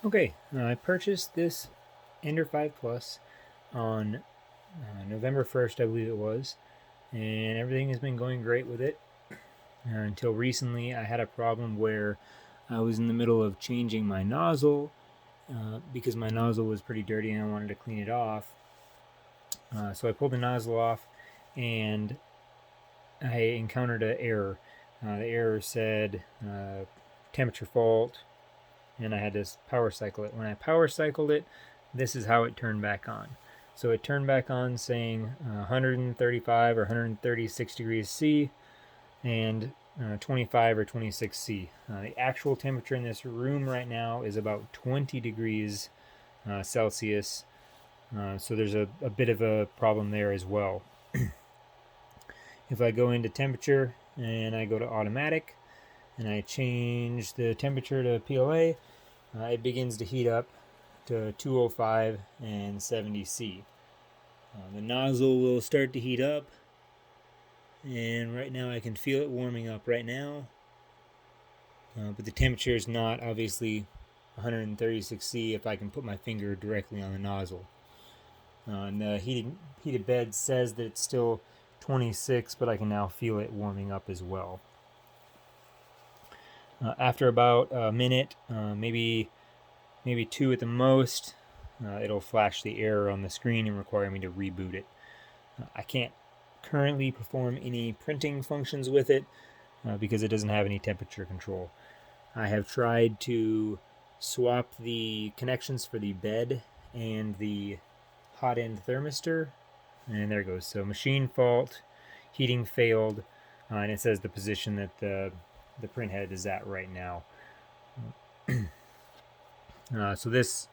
Okay, I purchased this Ender 5 Plus on November 1st, I believe it was, and everything has been going great with it until recently. I had a problem where I was in the middle of changing my nozzle because my nozzle was pretty dirty and I wanted to clean it off. So I pulled the nozzle off and I encountered an error. The error said temperature fault, and I had to power cycle it. When I power cycled it, this is how it turned back on. So it turned back on saying 135 or 136 degrees C and 25 or 26 C. The actual temperature in this room right now is about 20 degrees Celsius. So there's a bit of a problem there as well. If I go into temperature and I go to automatic and I change the temperature to PLA, it begins to heat up to 205 and 70 C. The nozzle will start to heat up, and right now I can feel it warming up right now, but the temperature is not obviously 136 C if I can put my finger directly on the nozzle. And the heated bed says that it's still 26, but I can now feel it warming up as well. After about a minute, maybe two at the most, it'll flash the error on the screen and require me to reboot it. I can't currently perform any printing functions with it because it doesn't have any temperature control. I have tried to swap the connections for the bed and the hot end thermistor, and there it goes. So machine fault, heating failed, and it says the position that the print head is at right now. So this,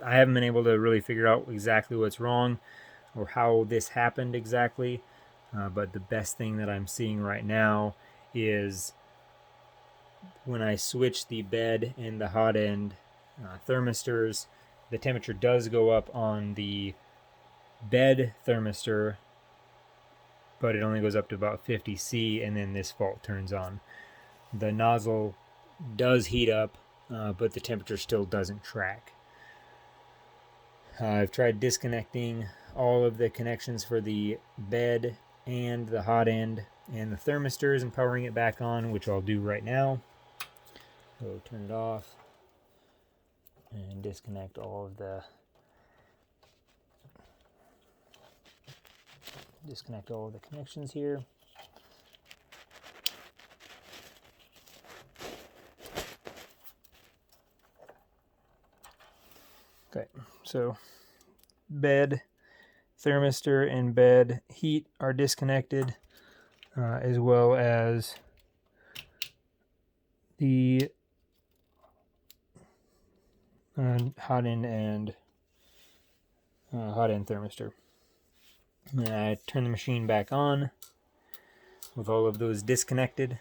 I haven't been able to really figure out exactly what's wrong or how this happened exactly, but the best thing that I'm seeing right now is when I switch the bed and the hot end thermistors, the temperature does go up on the bed thermistor, but it only goes up to about 50 C, and then this fault turns on. The nozzle does heat up, but the temperature still doesn't track. I've tried disconnecting all of the connections for the bed and the hot end and the thermistors and powering it back on, which I'll do right now. So turn it off and disconnect all of the connections here. Okay, so bed thermistor and bed heat are disconnected, as well as the hot end and hot end thermistor. And I turn the machine back on with all of those disconnected,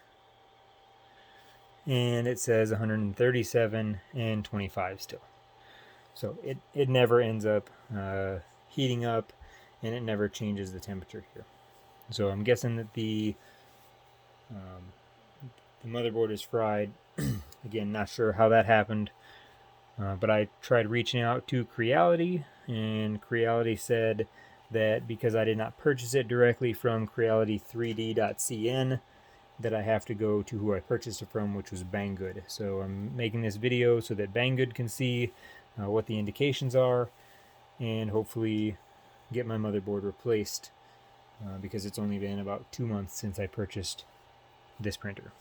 and it says 137 and 25 still. So it never ends up heating up, and it never changes the temperature here. So I'm guessing that the motherboard is fried. Again, not sure how that happened, but I tried reaching out to Creality, and Creality said that because I did not purchase it directly from Creality3D.cn, that I have to go to who I purchased it from, which was Banggood. So I'm making this video so that Banggood can see what the indications are, and hopefully get my motherboard replaced because it's only been about 2 months since I purchased this printer.